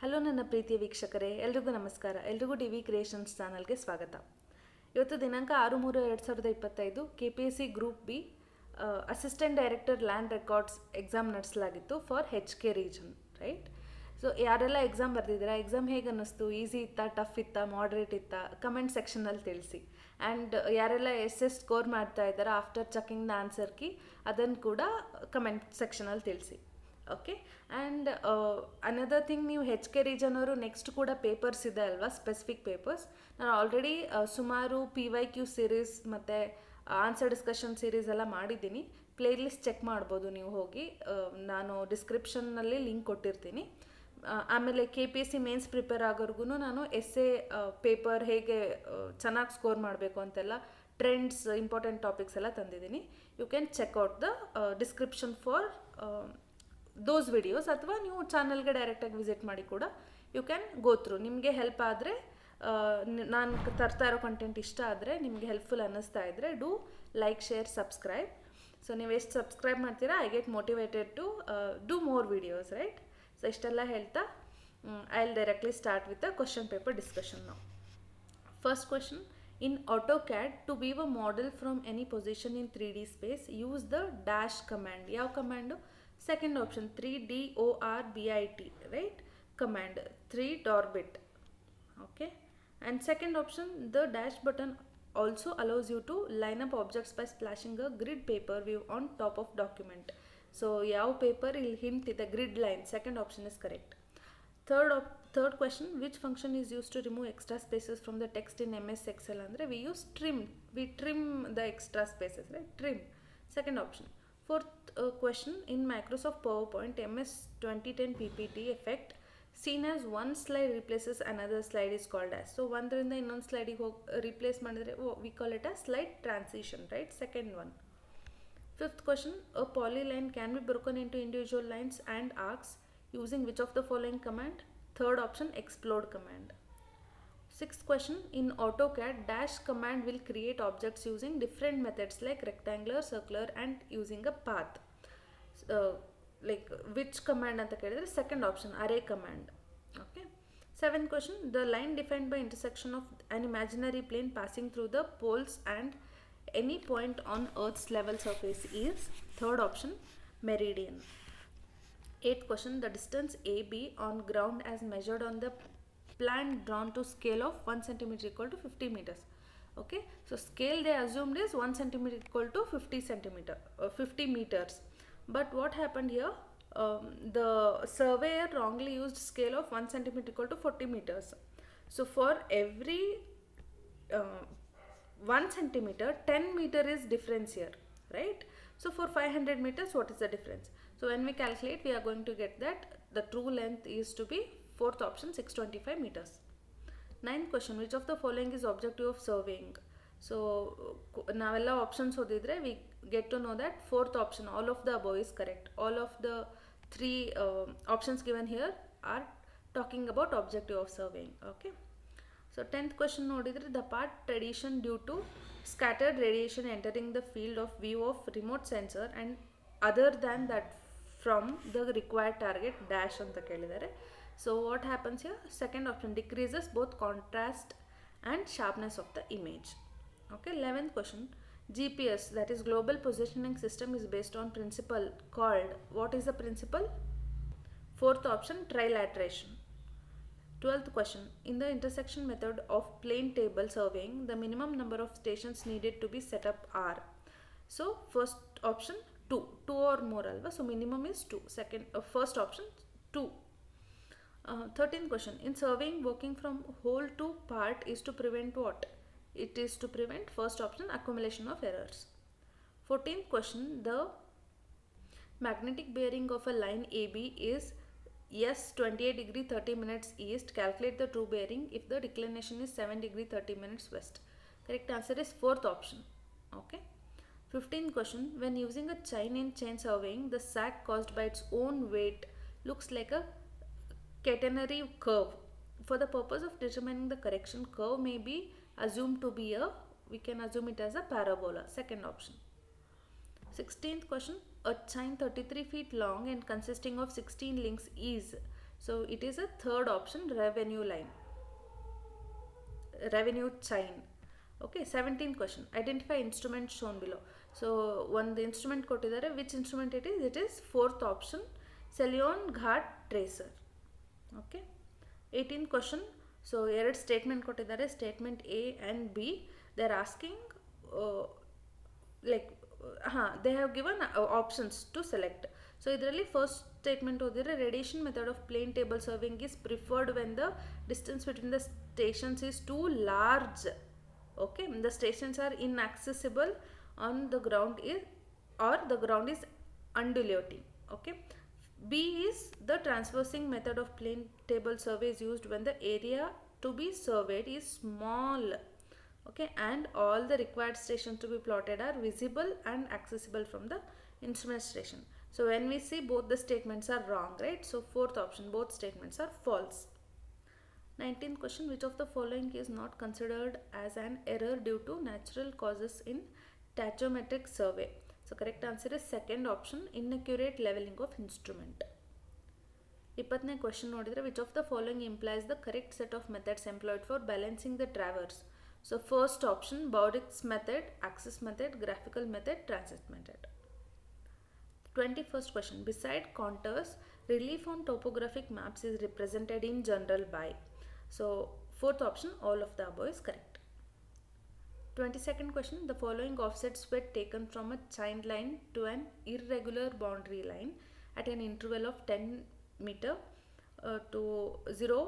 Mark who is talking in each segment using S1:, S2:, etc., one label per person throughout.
S1: Hello ನನ್ನ ಪ್ರೀತಿಯ ವೀಕ್ಷಕರೇ, ಎಲ್ರಿಗೂ ನಮಸ್ಕಾರ. ಎಲ್ರಿಗೂ DeeVi Creations ಚಾನಲ್ಗೆ ಸ್ವಾಗತ. ಇವತ್ತು ದಿನಾಂಕ 6/3/2025 KPSC group B assistant director land records exam ನಡೆಸಲಾಗಿತ್ತು for HK region, right? So ಯಾರೆಲ್ಲ ಎಕ್ಸಾಮ್ ಬರೆದಿದ್ದೀರಾ, ಎಕ್ಸಾಮ್ ಹೇಗೆ ಅನ್ನಿಸ್ತು? ಈಸಿ ಇತ್ತಾ, ಟಫ್ ಇತ್ತಾ, ಮಾಡ್ರೇಟ್ ಇತ್ತಾ? ಕಮೆಂಟ್ ಸೆಕ್ಷನಲ್ಲಿ ತಿಳಿಸಿ. ಆ್ಯಂಡ್ ಯಾರೆಲ್ಲ ಎಷ್ಟು ಸ್ಕೋರ್ ಮಾಡ್ತಾ ಇದ್ದಾರಾ after checking the answer key, ಅದನ್ನು ಕೂಡ ಕಮೆಂಟ್ ಸೆಕ್ಷನಲ್ಲಿ ತಿಳಿಸಿ. ಓಕೆ. ಆ್ಯಂಡ್ ಅನದರ್ ಥಿಂಗ್, ನೀವು HK ರೀಜನ್ ಅವರು ನೆಕ್ಸ್ಟ್ ಕೂಡ ಪೇಪರ್ಸ್ ಇದೆ ಅಲ್ವಾ, ಸ್ಪೆಸಿಫಿಕ್ ಪೇಪರ್ಸ್. ನಾನು ಆಲ್ರೆಡಿ ಸುಮಾರು PYQ ಸೀರೀಸ್ ಮತ್ತು ಆನ್ಸರ್ ಡಿಸ್ಕಷನ್ ಸೀರೀಸ್ ಎಲ್ಲ ಮಾಡಿದ್ದೀನಿ. ಪ್ಲೇಲಿಸ್ಟ್ ಚೆಕ್ ಮಾಡ್ಬೋದು ನೀವು ಹೋಗಿ, ನಾನು ಡಿಸ್ಕ್ರಿಪ್ಷನ್ನಲ್ಲಿ ಲಿಂಕ್ ಕೊಟ್ಟಿರ್ತೀನಿ. ಆಮೇಲೆ KPSC ಮೇನ್ಸ್ ಪ್ರಿಪೇರ್ ಆಗೋರ್ಗು ನಾನು ಎಸ್ಸೆ ಪೇಪರ್ ಹೇಗೆ ಚೆನ್ನಾಗಿ ಸ್ಕೋರ್ ಮಾಡಬೇಕು ಅಂತೆಲ್ಲ ಟ್ರೆಂಡ್ಸ್, ಇಂಪಾರ್ಟೆಂಟ್ ಟಾಪಿಕ್ಸ್ ಎಲ್ಲ ತಂದಿದ್ದೀನಿ. You can check out the description for those videos, ಅಥವಾ ನೀವು ಚಾನಲ್ಗೆ ಡೈರೆಕ್ಟಾಗಿ ವಿಸಿಟ್ ಮಾಡಿ ಕೂಡ ಯು ಕ್ಯಾನ್ ಗೋ ಥ್ರೂ. ನಿಮಗೆ ಹೆಲ್ಪ್ ಆದರೆ, ನಾನು ತರ್ತಾ ಇರೋ ಕಂಟೆಂಟ್ ಇಷ್ಟ ಆದರೆ, ನಿಮಗೆ ಹೆಲ್ಪ್ಫುಲ್ ಅನ್ನಿಸ್ತಾ ಇದ್ದರೆ, do like, share, subscribe. So ನೀವು ಎಷ್ಟು ಸಬ್ಸ್ಕ್ರೈಬ್ ಮಾಡ್ತೀರಾ, I get motivated to do more videos, right? So ಇಷ್ಟೆಲ್ಲ ಹೇಳ್ತಾ I will directly start with the question paper discussion ನಾವು. First question: in AutoCAD, to view a model from any position in 3D space, use the dash command. ಯಾವ command? Second option 3DORBIT, right? command 3DORBIT. okay. And second option, the dash button also allows you to line up objects by splashing a grid paper view on top of document. So ಯಾವ paper ಇಲ್ಲಿ hint ಇದೆ, grid line. Second option is correct. Third question: which function is used to remove extra spaces from the text in MS Excel? ಅಂದರೆ we use trim. We trim the extra spaces, right? Trim. Second option. Fourth question: in Microsoft PowerPoint MS 2010 PPT effect, seen as one slide replaces another slide is called as. So ಒಂದರಿಂದ ಇನ್ನೊಂದು ಸ್ಲೈಡಿಗೆ ಹೋಗಿ replace ಮಾಡಿದರೆ we call it as slide transition, right? Second one. Fifth question: a polyline can be broken into individual lines and arcs using which of the following command? Third option, explode command. Sixth question: in AutoCAD, dash command will create objects using different methods like rectangular, circular and using a path. Like which command anta kelidre? Second option, array command. Okay. Seventh question: the line defined by intersection of an imaginary plane passing through the poles and any point on Earth's level surface is? Third option, meridian. Eighth question: the distance AB on ground as measured on the plan drawn to scale of 1 centimeter equal to 50 meters. Okay, so scale they assumed is 1 centimeter equal to 50 meters. But what happened here? The surveyor wrongly used scale of 1 centimeter equal to 40 meters. So for every 1 centimeter, 10 meter is difference here, right? So for 500 meters, what is the difference? So when we calculate, we are going to get that the true length is to be fourth option, 625 meters. Ninth question: which of the following is objective of surveying? So ನಾವೆಲ್ಲ options ಓದಿದ್ರೆ we get to know that fourth option, all of the above, is correct. All of the three options given here are talking about objective of surveying. Okay. So 10th question ನೋಡಿದ್ರೆ the path tradition due to scattered radiation entering the field of view of remote sensor and other than that from the required target dash ಅಂತ ಕೇಳಿದ್ದಾರೆ. So what happens here? Second option, decreases both contrast and sharpness of the image. Okay. 11th question: GPS, that is global positioning system, is based on principle called, what is the principle? Fourth option, trilateration. 12th question: in the intersection method of plane table surveying, the minimum number of stations needed to be set up are? So first option, 2 or more alva, so minimum is 2. First option, 2. 13th question: in surveying, working from whole to part is to prevent what? It is to prevent, first option, accumulation of errors. 14th question: the magnetic bearing of a line AB is yes 28 degree 30 minutes east. Calculate the true bearing if the declination is 7 degree 30 minutes west. Correct answer is fourth option. Okay. 15th question: when using a chain in chain surveying, the sag caused by its own weight looks like a catenary curve. For the purpose of determining the correction, curve may be assumed to be we can assume it as a parabola. Second option. 16th question: a chain 33 feet long and consisting of 16 links is. So it is a third option, revenue line, revenue chain. Okay, 17th question, identify instrument shown below. So one the instrument ಕೊಟ್ಟಿದ್ದಾರೆ, which instrument it is fourth option, Celion Ghat tracer. Okay, 18th question, so ಎರಡು statement ಕೊಟ್ಟಿದ್ದಾರೆ, statement A and B. They are asking like they have given options to select. So ಇದರಲ್ಲಿ first statement ಓದಿದ್ರೆ, radiation method of plane table surveying is preferred when the distance between the stations is too large. Okay, the stations are inaccessible on the ground is, or the ground is undulating. Okay, B is the transversing method of plane table survey is used when the area to be surveyed is small. Okay, and all the required stations to be plotted are visible and accessible from the instrument station. So when we see, both the statements are wrong, right? So fourth option, both statements are false. 19th question, which of the following is not considered as an error due to natural causes in tachymetric survey? So correct answer is second option, inaccurate leveling of instrument. 20th question ನೋಡಿದ್ರೆ, which of the following implies the correct set of methods employed for balancing the traverse? So first option, Bowditch's method, axis method, graphical method, transit method. 21st question, beside contours, relief on topographic maps is represented in general by. So fourth option, all of the above is correct. 22nd question, the following offsets were taken from a chain line to an irregular boundary line at an interval of 10 meter to 0,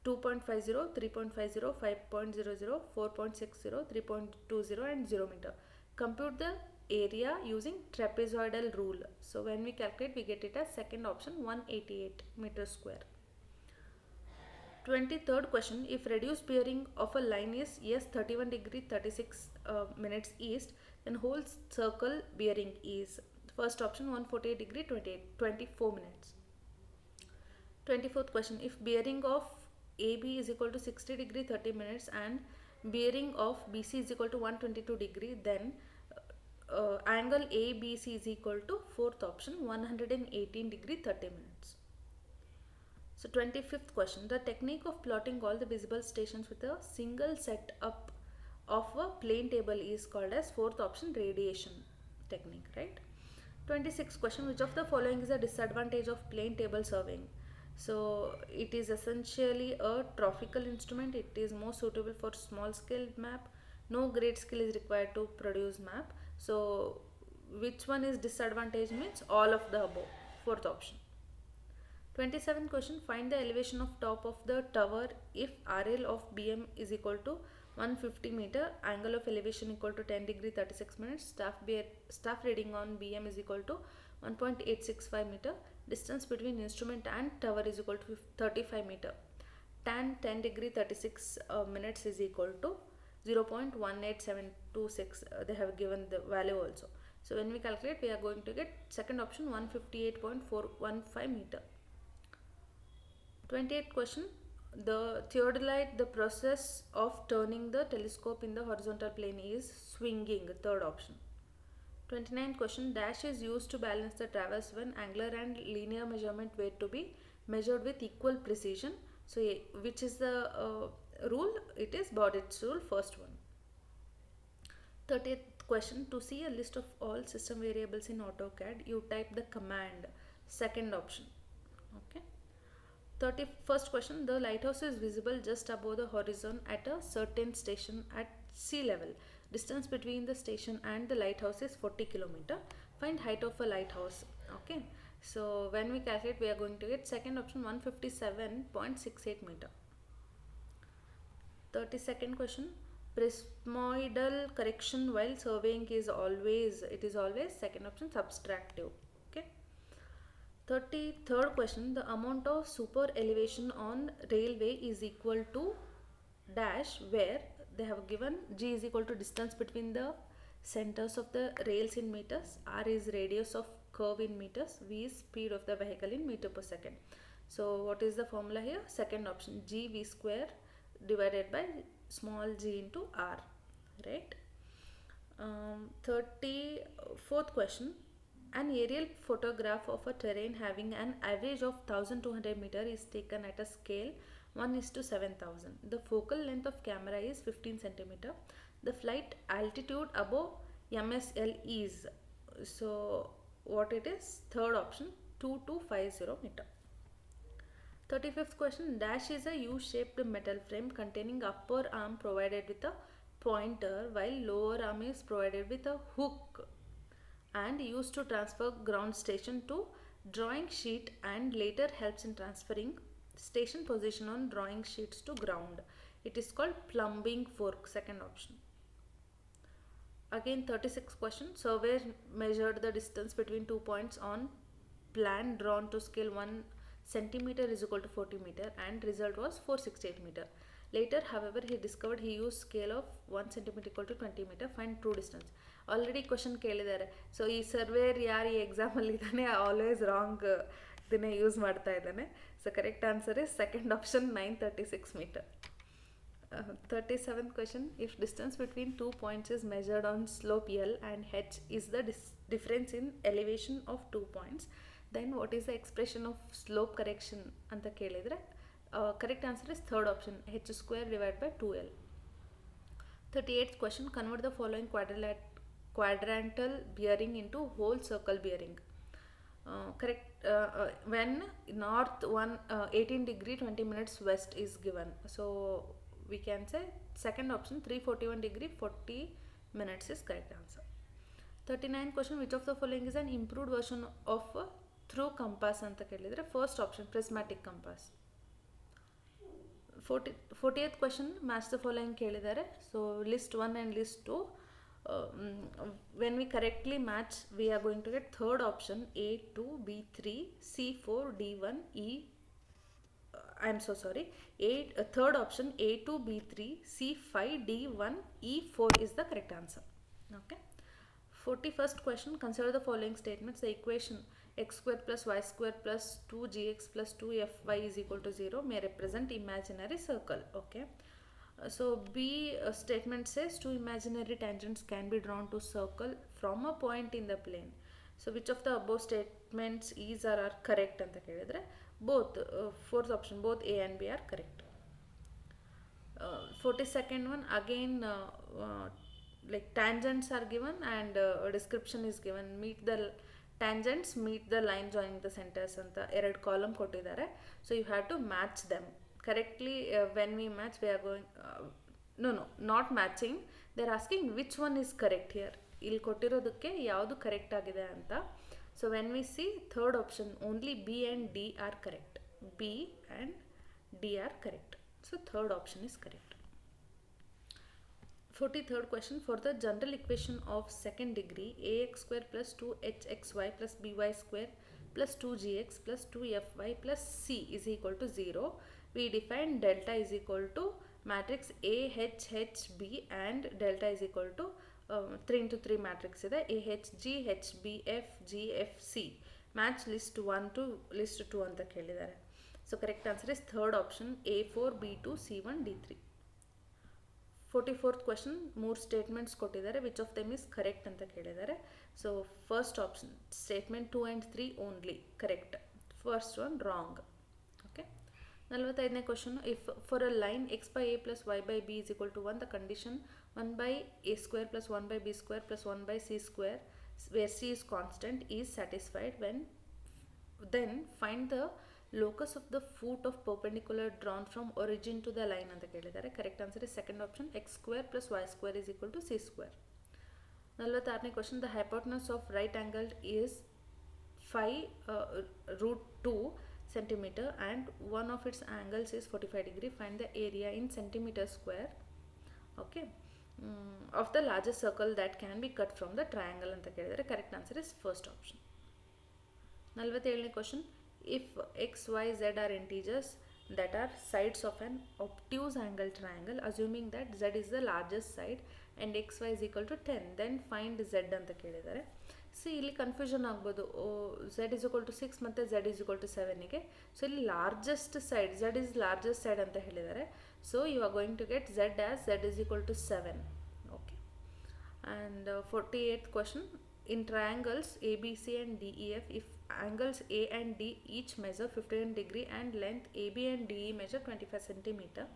S1: 2.50, 3.50, 5.00, 4.60, 3.20 and 0 meter. Compute the area using trapezoidal rule. So when we calculate, we get it as second option, 188 meter square. 23rd question, if reduced bearing of a line is yes 31 degree 36 minutes east, then whole circle bearing is, first option, 148 degree 24 minutes. 24th question, if bearing of AB is equal to 60 degree 30 minutes and bearing of BC is equal to 122 degree, then angle ABC is equal to, fourth option, 118 degree 30 minutes. So 25th question, the technique of plotting all the visible stations with a single setup of a plane table is called as, fourth option, radiation technique, right? 26th question, which of the following is a disadvantage of plane table surveying? So it is essentially a trophical instrument. It is more suitable for small scale map. No great skill is required to produce map. So which one is disadvantage means all of the above, fourth option. 27th question, find the elevation of top of the tower if RL of BM is equal to 150 meter, angle of elevation equal to 10 degree 36 minutes, staff reading on BM is equal to 1.865 meter, distance between instrument and tower is equal to 35 meter, tan 10 degree 36 minutes is equal to 0.18726. They have given the value also. So when we calculate, we are going to get second option, 158.415 meter. 28th question, the theodolite, the process of turning the telescope in the horizontal plane is swinging, third option. 29th question, dash is used to balance the traverse when angular and linear measurement were to be measured with equal precision. So which is the rule? It is Bowditch's rule, first one. 30th question, to see a list of all system variables in AutoCAD, you type the command, second option. Okay. 31st question, the lighthouse is visible just above the horizon at a certain station at sea level. Distance between the station and the lighthouse is 40 km. Find height of a lighthouse. Okay, so when we calculate, we are going to get second option, 157.68 meter. 32nd question, prismoidal correction while surveying is always, it is always, second option, subtractive. Okay. 33rd question, the amount of super elevation on railway is equal to dash, where they have given G is equal to distance between the centers of the rails in meters, R is radius of curve in meters, V is speed of the vehicle in meter per second. So what is the formula here? Second option, G V square divided by small g into R, right? 34th question, An aerial photograph of a terrain having an average of 1200 meter is taken at a scale 1:7000. The focal length of camera is 15 centimeter. The flight altitude above MSL is, so what it is? Third option, 2250 meter. 35th question, dash is a U-shaped metal frame containing upper arm provided with a pointer while lower arm is provided with a hook and used to transfer ground station to drawing sheet and later helps in transferring station position on drawing sheets to ground. It is called plumbing fork, second option. Again 36th question, surveyor measured the distance between 2 points on plan drawn to scale 1 centimeter is equal to 40 meter and result was 468 meter. Later, however, he discovered he used scale of 1 centimeter equal to 20 meter. Find true distance. Already question ಕೇಳಿದ್ದಾರೆ. So ಈ server ಯಾರು ಈ ಎಕ್ಸಾಮಲ್ಲಿ ಇದ್ದಾನೆ always wrong ಇದನ್ನೇ use ಮಾಡ್ತಾ ಇದ್ದಾನೆ. So correct answer is second option 936 metre. 37th question, if distance between 2 points is measured on slope L and H is the difference in elevation of 2 points, then what is the expression of slope correction ಅಂತ ಕೇಳಿದರೆ correct answer is third option, h square divided by 2l. 38th question, convert the following quadrantal bearing into whole circle bearing. Correct, when north 18 degree 20 minutes west is given, so we can say second option 341 degree 40 minutes is correct answer. 39th question, which of the following is an improved version of a through compass ಅಂತ ಕೇಳಿದರೆ first option prismatic compass. 40th question, match the following ಕೇಳಿದ್ದಾರೆ. So list 1 and list 2, when we correctly match we are going to get third option A2 B3 C4 D1 E third option A2 B3 C5 D1 E4 is the correct answer. Okay. 41st question, consider the following statements. The equation x square plus y square plus 2gx plus 2fy is equal to 0 may represent imaginary circle. Okay. So B statement says two imaginary tangents can be drawn to circle from a point in the plane. So which of the above statements is or are correct anta kelidre both, fourth option, both A and B are correct. 42nd one, again like tangents are given and a description is given. Meet the tangents, meet the line joining the centers ಅಂತ ಎರಡು column ಕೊಟ್ಟಿದ್ದಾರೆ. So you have to match them correctly. When we match we are going no not matching, they are asking which one is correct here. ಇಲ್ಲಿ ಕೊಟ್ಟಿರೋದಕ್ಕೆ ಯಾವುದು correct ಆಗಿದೆ ಅಂತ. So when we see third option only B and D are correct. B and D are correct. So third option is correct. 43rd question, for the general equation of second degree ax square plus 2hxy plus by square plus 2gx plus 2fy plus c is equal to 0, we define delta is equal to matrix A H H B and delta is equal to 3 into 3 matrix ಇದೆ A H G H B F G F C. match list 1 to list 2 ಅಂತ ಕೇಳಿದ್ದಾರೆ. So correct answer is third option A4 B2 C1 D3. 44th question, ಮೂರು statements ಕೊಟ್ಟಿದ್ದಾರೆ. Which of them is correct ಅಂತ ಕೇಳಿದ್ದಾರೆ. So first option statement 2 and 3 only correct, first one wrong. Okay. 45ನೇ question, if for a line x by a plus y by b is equal to 1, the condition 1 by a square plus 1 by b square plus 1 by c square where c is constant is satisfied when then find the locus of the foot of perpendicular drawn from origin to the line ಅಂತ ಕೇಳಿದ್ದಾರೆ. Correct answer is second option x square plus y square is equal to c square. 46ನೇ question, the hypotenuse of right angle is 5 root 2 centimeter and one of its angles is 45 degree. Find the area in centimeter square, okay, of the largest circle that can be cut from the triangle ಅಂತ ಕೇಳಿದ್ದಾರೆ. Correct answer is first option. 47ನೇ question, if x, y, z are integers that are sides of an obtuse angle triangle, assuming that z is the largest side and x, y is equal to 10, then find z ಅಂತ ಕೇಳಿದ್ದಾರೆ. So ಇಲ್ಲಿ confusion ಆಗ್ಬೋದು, z is equal to 6 ಮತ್ತು z is equal to 7ಗೆ. So ಇಲ್ಲಿ largest side, z is largest side ಅಂತ ಹೇಳಿದ್ದಾರೆ. So you are going to get z as z is equal to 7. Okay. And 48th question, in triangles ABC and DEF, if angles A and D each measure 15 degree and length AB and DE measure 25 centimeter,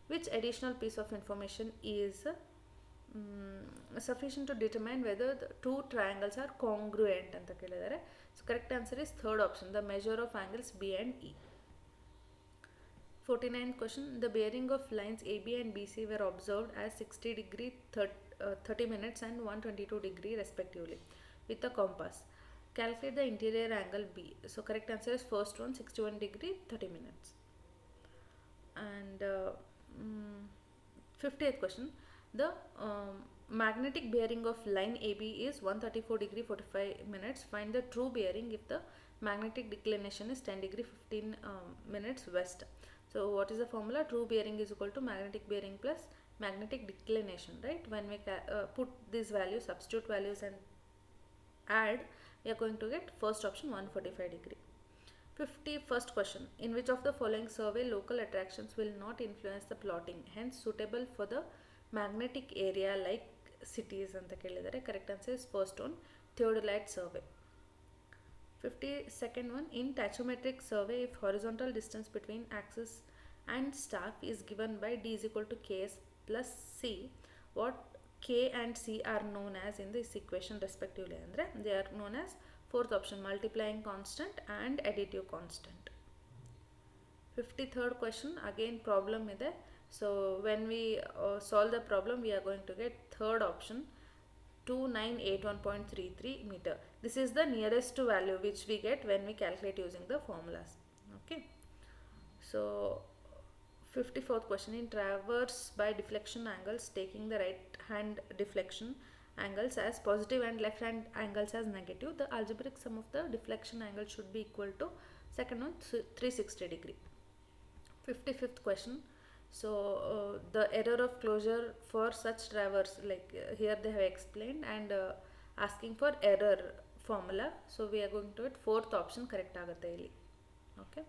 S1: which additional piece of information is sufficient to determine whether the two triangles are congruent ಅಂತ ಕೇಳಿದ್ದಾರೆ. So correct answer is third option, the measure of angles B and E. 49th question, the bearing of lines AB and BC were observed as 60 degree 30 minutes and 122 degree respectively with a compass. Calculate the interior angle B. So correct answer is first one, 61 degree 30 minutes. And 50th question, the magnetic bearing of line AB is 134 degree 45 minutes. Find the true bearing if the magnetic declination is 10 degree 15 minutes west. So what is the formula? True bearing is equal to magnetic bearing plus magnetic declination, right? When we put these values, substitute values and add, we are going to get first option 145 degree. 51st question, in which of the following survey local attractions will not influence the plotting, hence suitable for the magnetic area like cities anta kelidare. Correct answer is first one, theodolite survey. 52nd one, in tachometric survey, if horizontal distance between axis and staff is given by D is equal to Ks plus C, what K and C are known as in this equation respectively? Andre they are known as fourth option, multiplying constant and additive constant. 53rd question, again problem ide. So when we solve the problem, we are going to get third option, 2981.33 meter. This is the nearest to value which we get when we calculate using the formulas. Okay. So 54th question, in traverse by deflection angles, taking the right hand deflection angles as positive and left hand angles as negative, the algebraic sum of the deflection angle should be equal to second one, 360 degree. 55th question, so the error of closure for such traverse, like here they have explained and asking for error formula. So we are going to get fourth option correct ಆಗುತ್ತೆ ಇಲ್ಲಿ. Okay.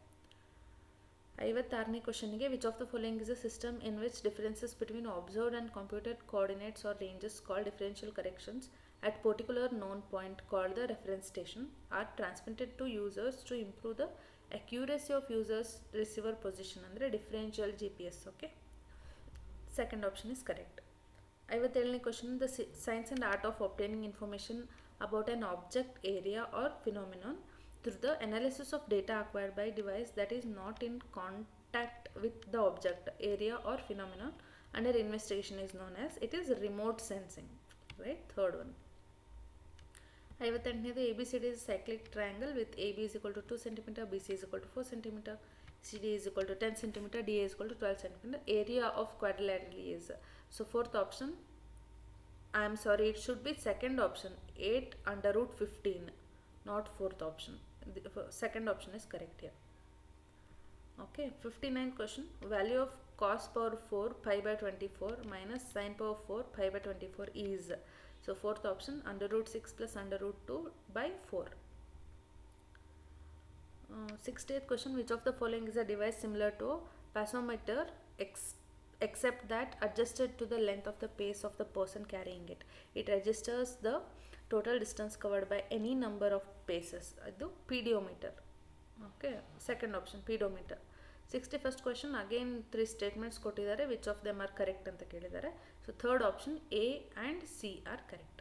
S1: 56ನೇ ಕ್ವಶನ್ಗೆ, which of the following is a system in which differences between observed and computed coordinates are ranges called differential corrections at particular known point called the reference station are transmitted to users to improve the accuracy of users receiver position andre differential GPS. Okay, second option is correct. 57ನೇ question, the science and art of obtaining information about an object, area or phenomenon through the analysis of data acquired by device that is not in contact with the object, area or phenomenon under investigation is known as, it is remote sensing, right? Third one. 58ನೇದು, ABCD is a cyclic triangle with AB is equal to 2 cm, BC is equal to 4 cm, CD is equal to 10 cm, DA is equal to 12 cm. Area of quadrilateral is, so fourth option, I am sorry, it should be second option, 8 under root 15, not fourth option. The second option is correct here. Okay, 59th question, value of cos power 4 pi by 24 minus sin power 4 pi by 24 is, so fourth option, under root 6 plus under root 2 by 4. 60th question, which of the following is a device similar to passometer except that adjusted to the length of the pace of the person carrying it, it registers the total distance covered by any number of paces, adu pedometer. Okay, second option, pedometer. 61st question, again 3 statements ಕೊಟ್ಟಿದ್ದಾರೆ, which of them are correct ಅಂತ ಕೇಳಿದ್ದಾರೆ. So third option, A and C are correct.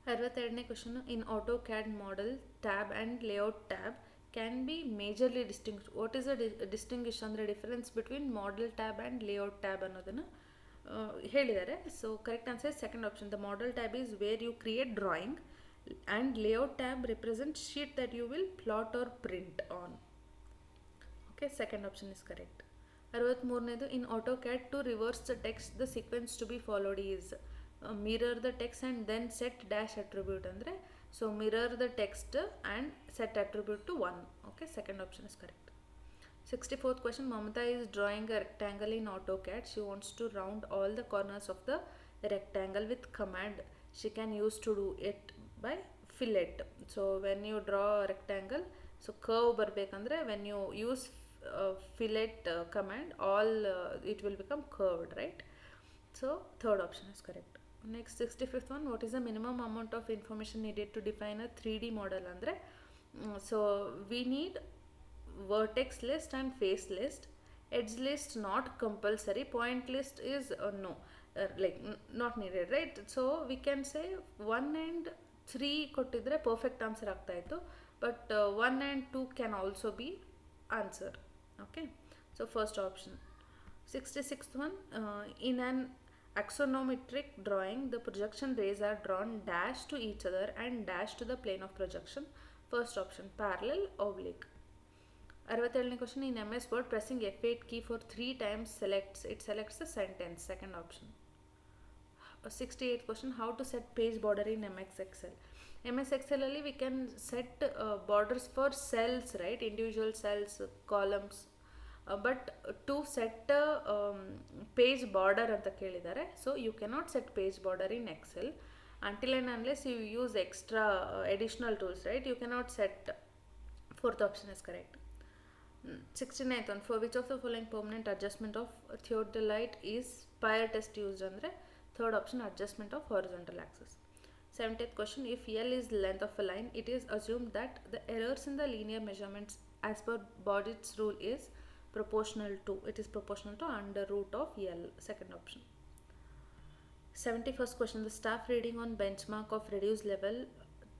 S1: 62ನೇ question, in AutoCAD model tab and layout tab can be majorly distinguished. What is the distinguish ಅಂದರೆ difference between model tab and layout tab ಅನ್ನೋದನ್ನು ಹೇಳಿದ್ದಾರೆ. So correct answer is second option, the model tab is where you create drawing and layout tab represents sheet that you will plot or print on. Okay, second option is correct. 63ನೇದು, in AutoCAD to reverse the text the sequence to be followed is, mirror the text and then set dash attribute andre, so mirror the text and set attribute to 1. Okay, second option is correct. 64th question, Mamata is drawing a rectangle in AutoCAD. She wants to round all the corners of the rectangle with command she can use to do it by fillet. So when you draw a rectangle, so curve barbekandre, when you use fillet command, all it will become curved, right? So third option is correct. Next 65th one, what is the minimum amount of information needed to define a 3D model andre so we need vertex list and face list. Edge list not compulsory, point list is no not needed, right? So we can say 1 and 3 ಕೊಟ್ಟಿದ್ರೆ perfect answer ಆಗ್ತಾ ಇತ್ತು, but 1 and 2 can also be answer. Okay, so first option. 66th one, in an axonometric drawing the projection rays are drawn dash to each other and dash to the plane of projection. First option, parallel, oblique. 67ನೇ question, in MS Word pressing F8 key for 3 times selects the sentence. Second option. 68th question, how to set page border in MS Excel. MS Excel ಅಲ್ಲಿ we can set borders for cells, right? Individual cells, columns. But to set page border ಅಂತ ಕೇಳಿದ್ದಾರೆ. So you cannot set page border in Excel until and unless you use extra additional tools, right? You cannot set. Fourth option is correct. 69th one, for which of the following permanent adjustment of theodolite is spire test used andre third option, adjustment of horizontal axis. 70th question, if L is the length of a line, it is assumed that the errors in the linear measurements as per Bodditt's rule is proportional to under root of L. Second option. 71st question, the staff reading on benchmark of reduced level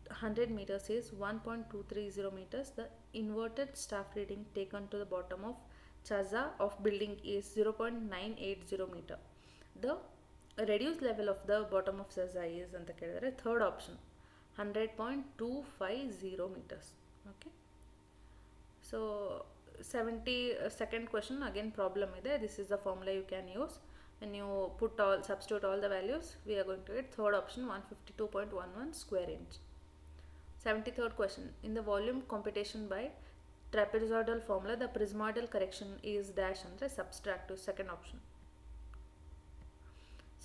S1: 100 meters is 1.230 meters. The inverted staff reading taken to the bottom of chaza of building is 0.980 meter. The reduced level of the bottom of chaza is anta kelidare third option, 100.250 meters. Okay, so 72nd question, again problem ide. This is the formula you can use when you substitute all the values. We are going to get third option, 152.11 square inch. 73rd question, in the volume computation by trapezoidal formula the prismoidal correction is dash andre subtractive. Second option.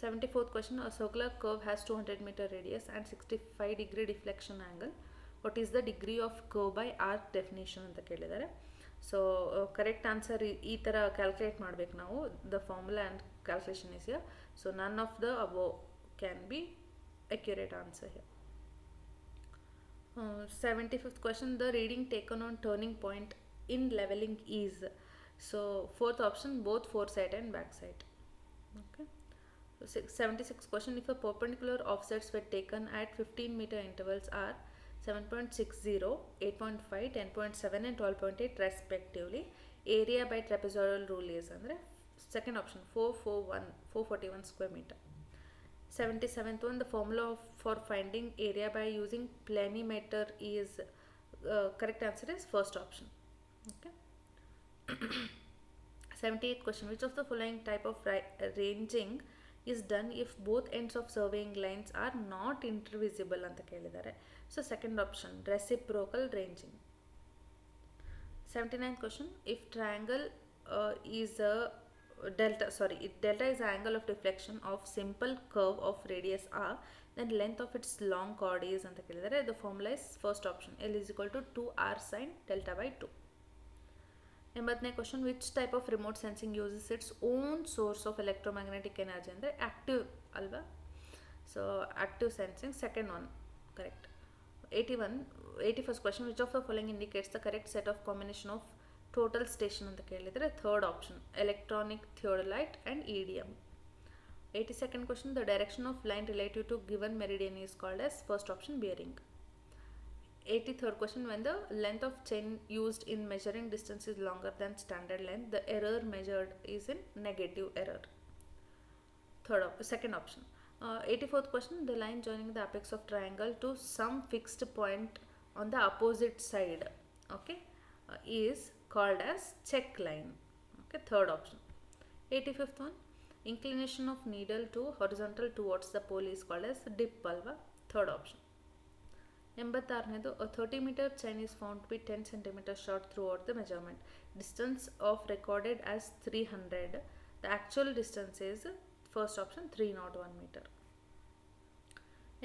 S1: 74th question, a circular curve has 200 meter radius and 65 degree deflection angle. What is the degree of curve by arc definition ಅಂತ ಕೇಳಿದ್ದಾರೆ. So correct answer ಈ ಥರ calculate ಮಾಡಬೇಕು ನಾವು. The formula and calculation is here. So none of the above can be accurate answer here. 75th question, the reading taken on turning point in leveling is. So fourth option, both foresight and backside. Okay. 76th question, if a perpendicular offsets were taken at 15 meter intervals are 7.60, 8.5, 10.7 and 12.8 respectively, area by trapezoidal rule is andre second option, 441 square meter. 77th one, the formula for finding area by using planimeter is correct answer is first option. Okay. 78th question, which of the following type of ranging is done if both ends of surveying lines are not intervisible anta kelidare. So second option, reciprocal ranging. 79th question, if triangle is a delta is the angle of deflection of simple curve of radius r, then length of its long chord is anta kelidare. The formula is first option, L is equal to 2r sin delta by 2. 80th question, which type of remote sensing uses its own source of electromagnetic energy andre active alva. So active sensing, second one correct. 81st question, which of the following indicates the correct set of combination of total station anta kelidare. Third option, electronic theodolite and EDM. 82nd question, the direction of line relative to given meridian is called as first option, bearing. 83rd question, when the length of chain used in measuring distance is longer than standard length, the error measured is in negative error. Second option. 84th question, the line joining the apex of triangle to some fixed point on the opposite side, okay, is called as check line. Okay, third option. 85th one, inclination of needle to horizontal towards the pole is called as dip alva. Third option. 86ನೇದು, a 30 meter chain is found to be 10 cm short throughout the measurement. Distance of recorded as 300. The actual distance is first option, 301 meter.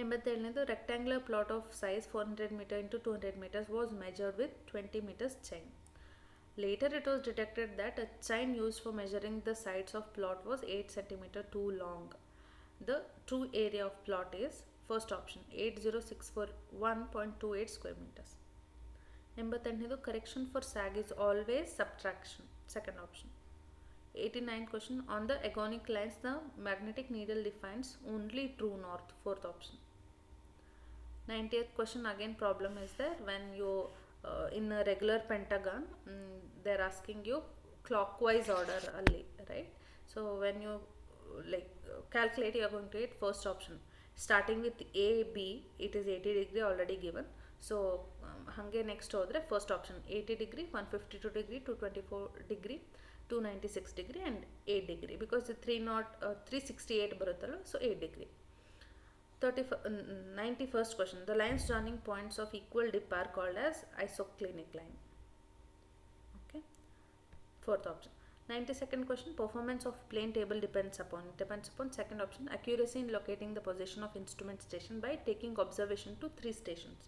S1: 87ನೇದು, rectangular plot of size 400 meter into 200 meters was measured with 20 meters chain. Later it was detected that a chain used for measuring the sides of plot was 8 cm too long. The true area of plot is first option 80641.28 square meters. 88ನೇದು correction for sag is always subtraction, second option. 89th question, on the agonic lines the magnetic needle defines only true north, fourth option. 90th question, again problem is there when you in a regular pentagon they're asking you clockwise order only, right? So when you calculate, you are going to get first option starting with A B, it is 80 degree already given. So hange next hodre first option 80 degree, 152 degree, 224 degree, 296 degree and 8 degree, because the 368 ಬರುತ್ತಲ್ಲ, so 8 degree. 91st question, the lines joining points of equal dip are called as isoclinic line. Okay, fourth option. 92nd question, performance of plane table depends upon second option, accuracy in locating the position of instrument station by taking observation to 3 stations.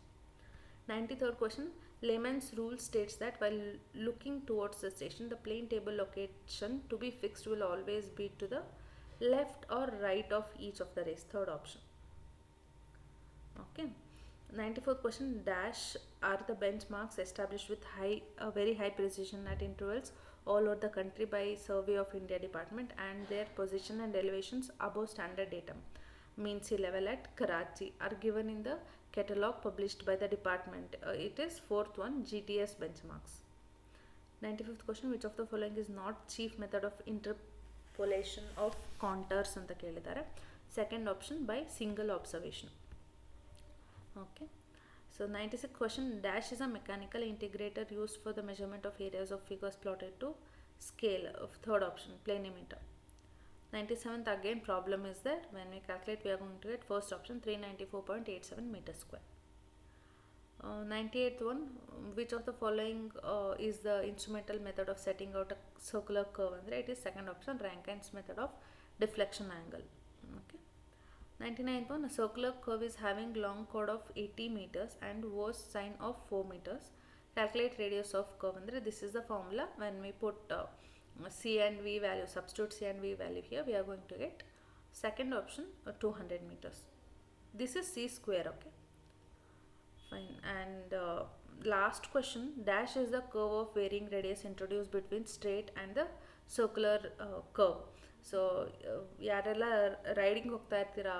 S1: 93rd question, layman's rule states that while looking towards the station, the plane table location to be fixed will always be to the left or right of each of the rays, third option. Okay. 94th question, dash are the benchmarks established with very high precision at intervals all over the country by Survey of India Department, and their position and elevations above standard datum, mean sea level at Karachi, are given in the catalogue published by the department. It is fourth one, GTS benchmarks. 95th question, which of the following is not chief method of interpolation of contours anta kelidare, second option by single observation. Okay, so 96th question, dash is a mechanical integrator used for the measurement of areas of figures plotted to scale, of third option, planimeter. 97th, again problem is there, when we calculate we are going to get first option 394.87 meters square. 98th one, which of the following is the instrumental method of setting out a circular curve andre, it is second option, Rankine's method of deflection angle. Okay. 99th one, a circular curve is having long chord of 80 meters and worst sine of 4 meters. Calculate radius of curve andre, this is the formula. When we put C and V value, substitute C and V value here, we are going to get second option 200 meters. This is C square. Okay, fine. And last question, dash is the curve of varying radius introduced between straight and the circular curve. So ಯಾರೆಲ್ಲ riding ಹೋಗ್ತಾ ಇರ್ತೀರಾ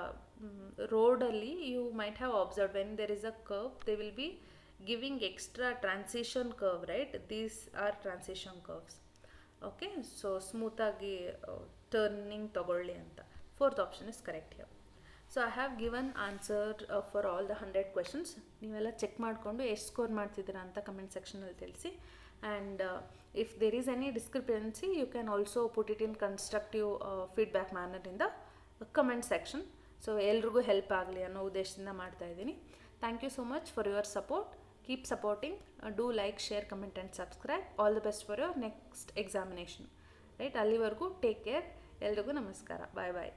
S1: ರೋಡಲ್ಲಿ, you might have observe when there is a curve they will be giving extra transition curve, right? These are transition curves. Okay, so ಸ್ಮೂತಾಗಿ turning ತಗೊಳ್ಳಿ ಅಂತ. Fourth option is correct here. So I have given answer for all the 100 questions. ನೀವೆಲ್ಲ check ಮಾಡಿಕೊಂಡು ಎಷ್ಟು score ಮಾಡ್ತಿದ್ದೀರಾ ಅಂತ comment ಸೆಕ್ಷನಲ್ಲಿ ತಿಳಿಸಿ. And if there is any discrepancy, you can also put it in constructive feedback manner in the comment section. So ಎಲ್ರಿಗೂ help ಆಗಲಿ ಅನ್ನೋ ಉದ್ದೇಶದಿಂದ ಮಾಡ್ತಾ ಇದ್ದೀನಿ. Thank you so much for your support. Keep supporting. Do like, share, comment and subscribe. All the best for your next examination. Right, ಅಲ್ಲಿವರೆಗೂ take care. ಎಲ್ರಿಗೂ ನಮಸ್ಕಾರ. ಬಾಯ್ ಬಾಯ್.